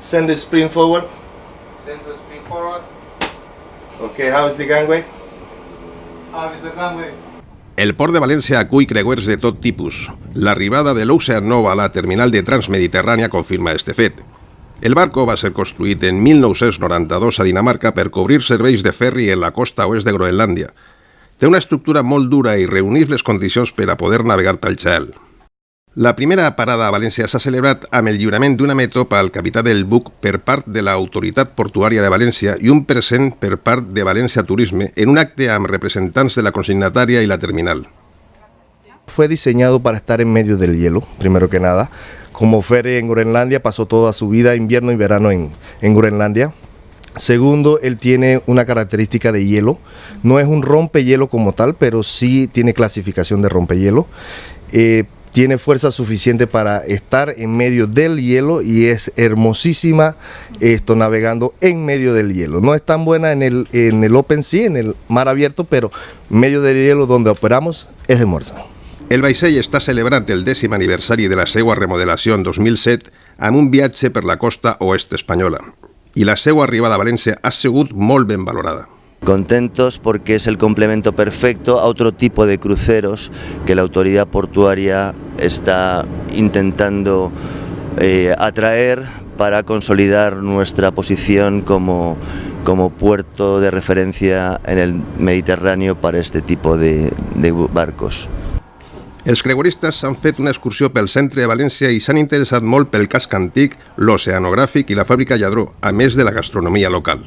Send the spring forward. Send the spring forward. Okay, how is the gangway? How is the gangway? El port de València acull creuers de tot tipus. L'arribada de l'Ocean Nova a la terminal de Transmediterrània confirma este fet. El barco va ser construït en 1992 a Dinamarca per cobrir serveis de ferri en la costa oest de Groenlàndia. Té una estructura molt dura i reuneix les condicions per a poder navegar pel gel. La primera parada a València s'ha celebrat amb el lliurament d'una metopa al capità del buc per part de l'Autoritat Portuària de València i un present per part de València Turisme en un acte amb representants de la consignatària y la terminal. Fue diseñado para estar en medio del hielo, primero que nada. Como ferry en Groenlandia, pasó toda su vida, invierno y verano en Groenlandia. Segundo, él tiene una característica de hielo. No es un rompehielo como tal, pero sí tiene clasificación de rompehielo. Tiene fuerza suficiente para estar en medio del hielo y es hermosísima navegando en medio del hielo. No es tan buena en el open sea, en el mar abierto, pero en medio del hielo donde operamos es hermosa. El vaixell està celebrant el 10è aniversari de la seva remodelació en 2007 amb un viatge per la costa oest espanyola. I la seva arribada a València ha sigut molt ben valorada. Contentos porque es el complemento perfecto a otro tipo de cruceros que la autoridad portuaria está intentando atraer para consolidar nuestra posición como puerto de referencia en el Mediterráneo para este tipo de barcos. Els creueristes han fet una excursió pel centre de València i s'han interessat molt pel casc antic, l'oceanogràfic i la fàbrica Lladró, a més de la gastronomia local.